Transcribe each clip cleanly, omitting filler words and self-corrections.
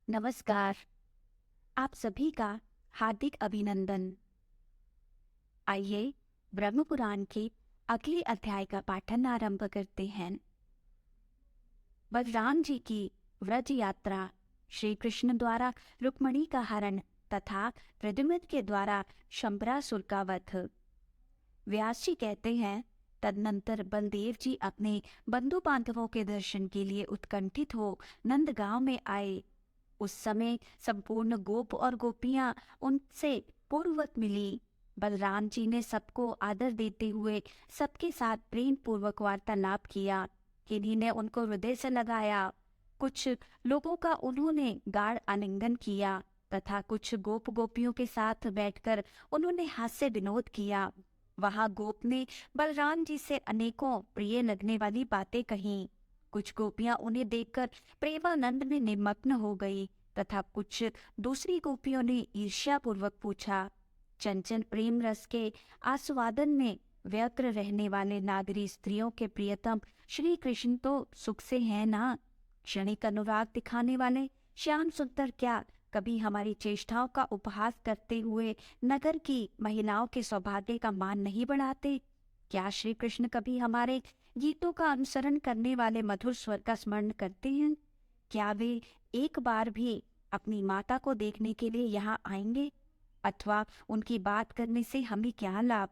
नमस्कार। आप सभी का हार्दिक अभिनंदन। आइए ब्रह्म पुराण के अगले अध्याय का पाठन आरंभ करते हैं। बलराम जी की व्रज यात्रा, श्री कृष्ण द्वारा रुक्मिणी का हरण तथा प्रद्युम्न के द्वारा शंबरासुर का वध। व्यास जी कहते हैं, तदनंतर बलदेव जी अपने बंधु बांधवों के दर्शन के लिए उत्कंठित हो नंदगांव में आए। उस समय संपूर्ण गोप और गोपियां उनसे पूर्ववत मिली। बलराम जी ने सबको आदर देते हुए सबके साथ प्रेम पूर्वक वार्तालाप किया। किन्हीं ने उनको हृदय से लगाया, कुछ लोगों का उन्होंने गाढ़ आलिंगन किया तथा कुछ गोप गोपियों के साथ बैठकर उन्होंने हास्य विनोद किया। वहां गोप ने बलराम जी से अनेकों प्रिय लगने वाली बातें कहीं। कुछ गोपियां उन्हें देखकर प्रेमानंद में निमग्न हो गई तथा कुछ दूसरी गोपियों ने ईर्ष्यापूर्वक पूछा, चंचल प्रेम रस के आस्वादन में व्यग्र रहने वाले नागरी स्त्रियों के प्रियतम श्री कृष्ण तो सुख से हैं ना? क्षणिक अनुराग दिखाने वाले श्याम सुंदर क्या कभी हमारी चेष्टाओं का उपहास करते हुए नगर की महिलाओं के सौभाग्य का मान नहीं बढ़ाते? क्या श्री कृष्ण कभी हमारे गीतों का अनुसरण करने वाले मधुर स्वर का स्मरण करते हैं? क्या वे एक बार भी अपनी माता को देखने के लिए यहाँ आएंगे? अथवा उनकी बात करने से हमें क्या लाभ?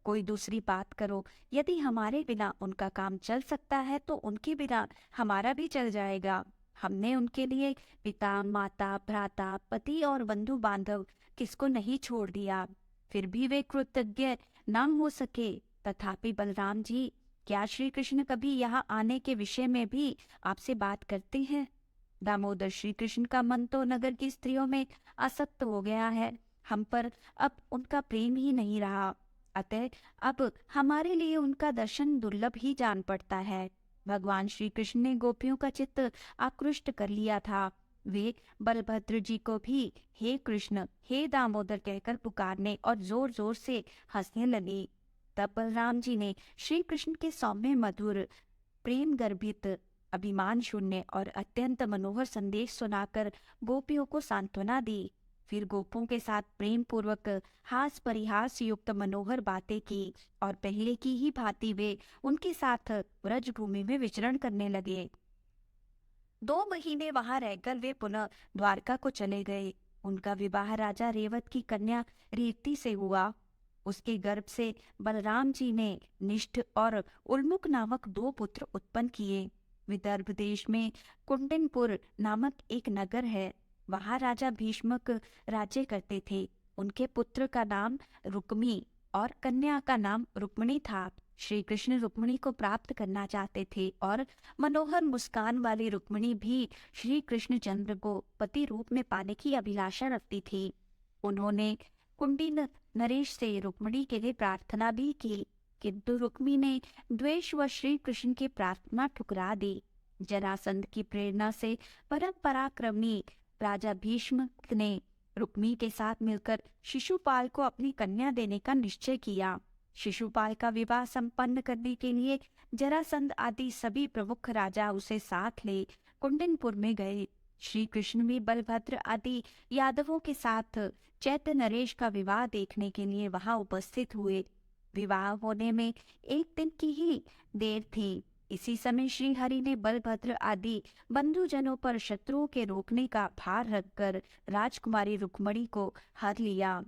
कोई दूसरी बात करो। यदि हमारे बिना उनका काम चल सकता है तो उनके बिना हमारा भी चल जाएगा। हमने उनके लिए पिता, माता, भ्राता, पति और बंधु बांधव किसको नहीं छोड़ दिया। फिर भी वे कृतज्ञ न हो सके। तथापि बलराम जी, क्या श्री कृष्ण कभी यहाँ आने के विषय में भी आपसे बात करते हैं? दामोदर श्री कृष्ण का मन तो नगर की स्त्रियों में आसक्त हो गया है। हम पर अब उनका प्रेम ही नहीं रहा। अतः अब हमारे लिए उनका दर्शन दुर्लभ ही जान पड़ता है। भगवान श्री कृष्ण ने गोपियों का चित्त आकृष्ट कर लिया था। वे बलभद्र जी को भी हे कृष्ण, हे दामोदर कहकर पुकारने और जोर जोर से हंसने लगे। तब बलराम जी ने श्री कृष्ण के सौम्य मधुर प्रेम गर्भित अभिमान शून्य और अत्यंत मनोहर संदेश सुनाकर गोपियों को सांत्वना दी। फिर गोपों के साथ प्रेम पूर्वक हास परिहास युक्त मनोहर बातें की और पहले की ही भांति वे उनके साथ ब्रज भूमि में विचरण करने लगे। 2 महीने वहां रहकर वे पुनः द्वारका को चले गए। उनका विवाह राजा रेवत की कन्या रीति से हुआ। उसके गर्भ से बलराम जी ने निष्ठ और उल्मुख नामक 2 पुत्र उत्पन्न किए। विदर्भ देश में कुंडनपुर नामक एक नगर है। वहां राजा भीष्मक राज्य करते थे। उनके पुत्र का नाम रुक्मी और कन्या का नाम रुक्मिणी था। श्री कृष्ण रुक्मिणी को प्राप्त करना चाहते थे और मनोहर मुस्कान वाली रुक्मिणी भी श्री कृष्ण चंद्र को पति रूप में पाने की अभिलाषा रखती थी। उन्होंने कुंडीन नरेश से रुक्मिणी के लिए प्रार्थना भी की, किंतु रुक्मी ने द्वेष व श्री कृष्ण की प्रार्थना ठुकरा दी। जरासंध की प्रेरणा से परम पराक्रमी राजा भीष्म ने रुक्मी के साथ मिलकर शिशुपाल को अपनी कन्या देने का निश्चय किया। शिशुपाल का विवाह संपन्न करने के लिए जरासंध आदि सभी प्रमुख राजा उसे साथ ले कुंडनपुर में गए। श्री कृष्ण भी बलभद्र आदि यादवों के साथ चैत्य नरेश का विवाह देखने के लिए वहां उपस्थित हुए। विवाह होने में 1 दिन की ही देर थी। इसी समय श्री हरि ने बलभद्र आदि बंधुजनों पर शत्रुओं के रोकने का भार रखकर राजकुमारी रुक्मिणी को हर लिया।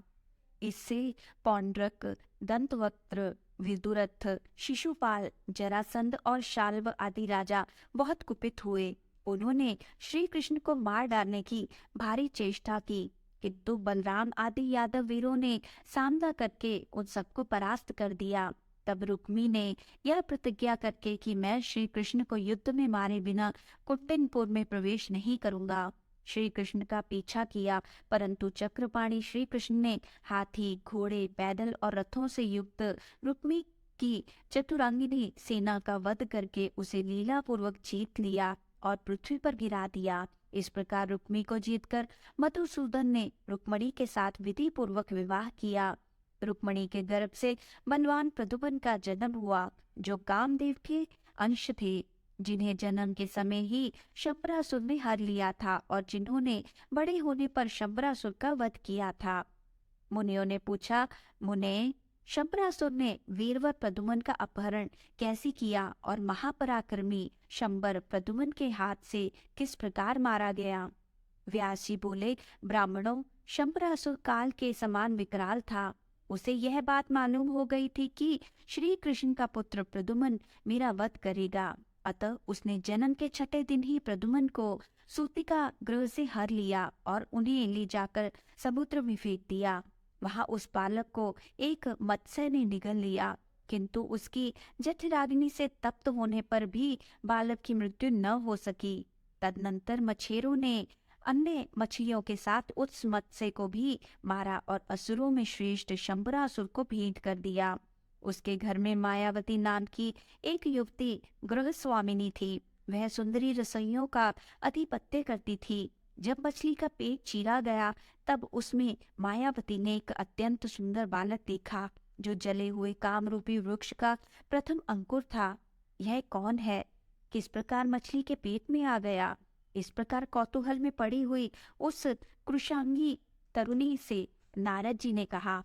इससे पौंड्रक, दंतवक्त्र, विदुरथ, शिशुपाल, जरासंध और शाल्व आदि राजा बहुत कुपित हुए। उन्होंने श्री कृष्ण को मार डालने की भारी चेष्टा की, किंतु बलराम आदि यादव वीरों ने सामना करके उन सबको परास्त कर दिया। तब रुक्मी ने यह प्रतिज्ञा करके कि मैं श्री कृष्ण को युद्ध में मारे बिना कुंडनपुर में प्रवेश नहीं करूंगा, श्री कृष्ण का पीछा किया। परंतु चक्रपाणी श्री कृष्ण ने हाथी, घोड़े, पैदल और रथों से युक्त रुक्मी की चतुरांगिनी सेना का वध करके उसे लीलापूर्वक जीत लिया और पृथ्वी पर गिरा दिया। इस प्रकार रुक्मी को जीतकर मधुसूदन ने रुक्मिणी के साथ विधि पूर्वक विवाह किया। रुक्मिणी के गर्भ से बलवान प्रद्युम्न का जन्म हुआ, जो कामदेव के अंश थे। जिन्हें जन्म के समय ही शंबरासुर ने हर लिया था और जिन्होंने बड़े होने पर शंबरासुर का वध किया था। मुनियों ने पूछा, मुने, शंबरासुर ने वीरवर प्रद्युम्न का अपहरण कैसे किया और महापराक्रमी शंबर प्रद्युम्न के हाथ से किस प्रकार मारा गया? व्यास जी बोले, ब्राह्मणों, शंबरासुर काल के समान विकराल था। उसे यह बात मालूम हो गई थी कि श्री कृष्ण का पुत्र प्रद्युम्न मेरा वध करेगा। अतः उसने जन्म के छठे दिन ही प्रद्युम्न को सूतिका गृह से हर लिया और उन्हें ले जाकर समुद्र में फेंक दिया। वहां उस बालक को एक मत्स्य ने निगल लिया, किंतु उसकी जठराग्नि से तप्त होने पर भी बालक की मृत्यु न हो सकी। तदनंतर मछेरों ने अन्य मछलियों के साथ उस मत्स्य को भी मारा और असुरों में श्रेष्ठ शंबरासुर को भेंट कर दिया। उसके घर में मायावती नाम की एक युवती गृह स्वामिनी थी। वह सुंदरी रसोइयों का आधिपत्य करती थी। जब मछली का पेट चीरा गया तब उसमें मायावती ने एक अत्यंत सुंदर बालक देखा, जो जले हुए कामरूपी वृक्ष का प्रथम अंकुर था। यह कौन है? किस प्रकार मछली के पेट में आ गया? इस प्रकार कौतूहल में पड़ी हुई उस कृशांगी तरुणी से नारद जी ने कहा,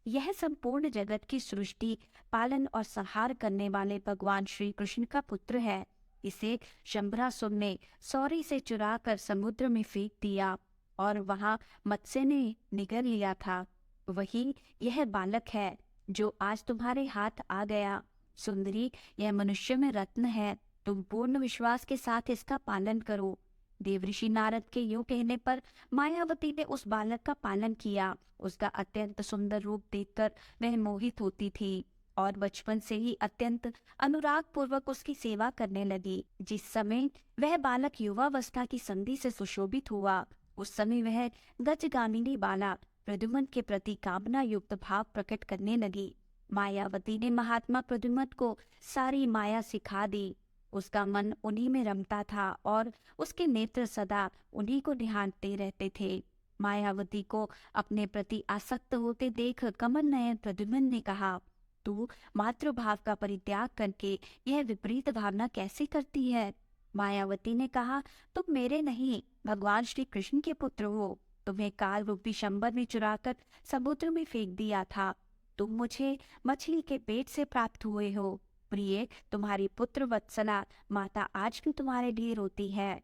यह संपूर्ण जगत की सृष्टि, पालन और संहार करने वाले भगवान श्री कृष्ण का पुत्र है। इसे शंबरासुर ने सौरी से चुरा कर समुद्र में फेंक दिया और वहां मत्स्य ने निगल लिया था। वही यह बालक है जो आज तुम्हारे हाथ आ गया। सुंदरी, यह मनुष्य में रत्न है। तुम पूर्ण विश्वास के साथ इसका पालन करो। देवऋषि नारद के यूं कहने पर मायावती ने उस बालक का पालन किया। उसका अत्यंत सुंदर रूप देखकर वह मोहित होती थी और बचपन से ही अत्यंत अनुराग पूर्वक उसकी सेवा करने लगी। जिस समय वह बालक युवावस्था की संधि से सुशोभित हुआ, उस समय वह गजगामिनी बाला प्रद्युम्न के प्रति कामना युक्त भाव प्रकट करने लगी। मायावती ने महात्मा प्रद्युम्न को सारी माया सिखा दी। उसका मन उन्हीं में रमता था और उसके नेत्र सदा उन्हीं को निहारते रहते थे। मायावती को अपने प्रति आसक्त होते देख कमल नयन प्रद्युम्न ने कहा, तू मातृभाव का परित्याग करके यह विपरीत भावना कैसे करती है? मायावती ने कहा, तुम मेरे नहीं, भगवान श्री कृष्ण के पुत्र हो। तुम्हें काल रूपी शंबर में चुराकर समुद्र में फेंक दिया था। तुम मुझे मछली के पेट से प्राप्त हुए हो। प्रिय, तुम्हारी पुत्र वत्सला माता आज भी तुम्हारे लिए रोती है।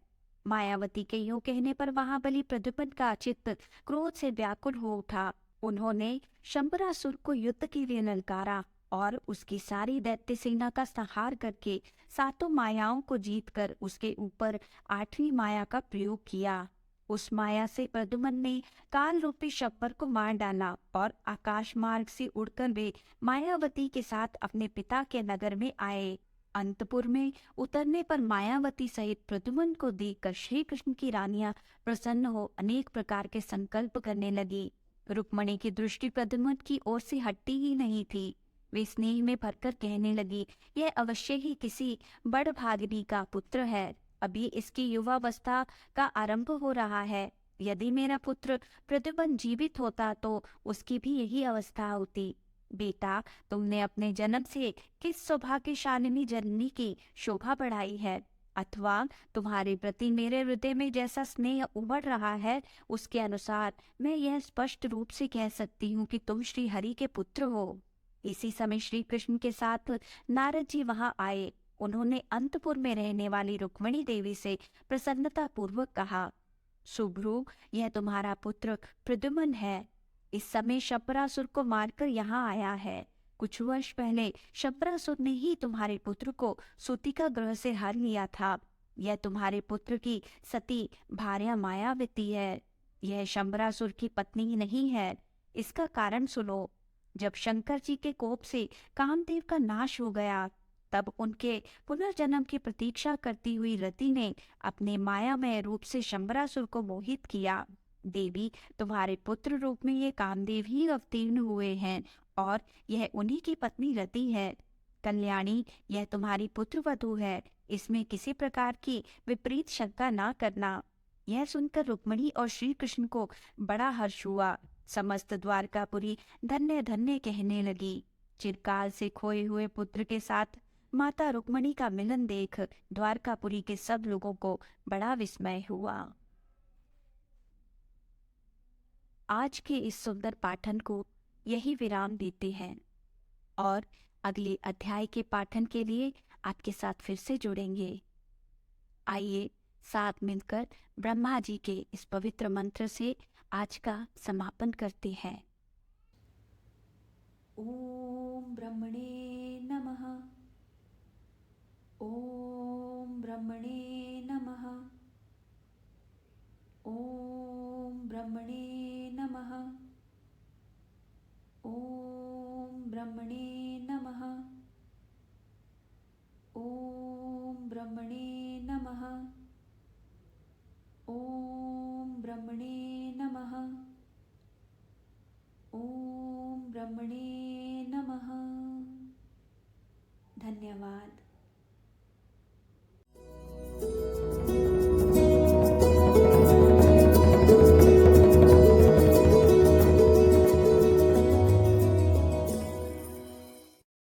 मायावती के यूं कहने पर महाबली प्रद्युम्न का चित्त क्रोध से व्याकुल हो उठा। उन्होंने शंबरासुर को युद्ध के लिए ललकारा और उसकी सारी दैत्य सेना का संहार करके सातों मायाओं को जीतकर उसके ऊपर आठवीं माया का प्रयोग किया। उस माया से प्रद्युम्न ने काल रूपी शंबर को मार डाला और आकाश मार्ग से उड़कर वे मायावती के साथ अपने पिता के नगर में आए। अंतपुर में उतरने पर मायावती सहित प्रद्युम्न को देखकर श्री कृष्ण की रानियां प्रसन्न हो अनेक प्रकार के संकल्प करने लगी। रुक्मणी की दृष्टि प्रद्युम्न की ओर से हटती ही नहीं थी। वे स्नेह में भरकर कहने लगी, यह अवश्य ही किसी बड़ भागिनी का पुत्र है। अभी इसकी युवावस्था का आरंभ हो रहा है। यदि मेरा पुत्र प्रद्युम्न जीवित होता तो उसकी भी यही अवस्था होती। बेटा, तुमने अपने जन्म से किस सौभाग्यशालिनी जननी की शोभा बढ़ाई है, अथवा तुम्हारे प्रति मेरे हृदय में जैसा स्नेह उमड़ रहा है, उसके अनुसार मैं यह स्पष्ट रूप से कह सकती हूँ कि तुम श्री हरि के पुत्र हो। इसी समय श्री कृष्ण के साथ नारद जी वहां आए। उन्होंने अंतपुर में रहने वाली रुक्मणी देवी से प्रसन्नता पूर्वक कहा, सुभ्रु, यह तुम्हारा पुत्र प्रद्युम्न है। इस समय शंबरासुर को मारकर यहाँ आया है। कुछ वर्ष पहले शंबरासुर ने ही तुम्हारे पुत्र को सूतिका गृह से हर लिया था। यह तुम्हारे पुत्र की सती भार्या मायावती है। यह शंबरासुर की पत्नी नहीं है। इसका कारण सुनो। जब शंकर जी के कोप से कामदेव का नाश हो गया, तब उनके पुनर्जन्म की प्रतीक्षा करती हुई रति ने अपने मायामय रूप से शंबरासुर को मोहित किया। देवी, तुम्हारे पुत्र रूप में ये कामदेव ही अवतीर्ण हुए हैं और यह उन्हीं की पत्नी रति है। कल्याणी, यह तुम्हारी पुत्र वधू है। इसमें किसी प्रकार की विपरीत शंका ना करना। यह सुनकर रुक्मणी और श्री कृष्ण को बड़ा हर्ष हुआ। समस्त द्वारकापुरी धन्य धन्य कहने लगी। चिरकाल से खोए हुए पुत्र के साथ माता रुक्मणी का मिलन देख द्वारकापुरी के सब लोगों को बड़ा विस्मय हुआ। आज के इस सुंदर पाठन को यही विराम देते हैं और अगले अध्याय के पाठन के लिए आपके साथ फिर से जुड़ेंगे। आइए साथ मिलकर ब्रह्मा जी के इस पवित्र मंत्र से आज का समापन करते हैं। ओम ब्रह्मणे नमः। ओम ब्रह्मणे नमः। ओम ब्रह्मणे नमः। ओम ब्रह्मणे नमः। ओम ब्रह्मणे नमः। ओम ब्रह्मणे नमः। ओम ब्रह्मणे नमः। धन्यवाद।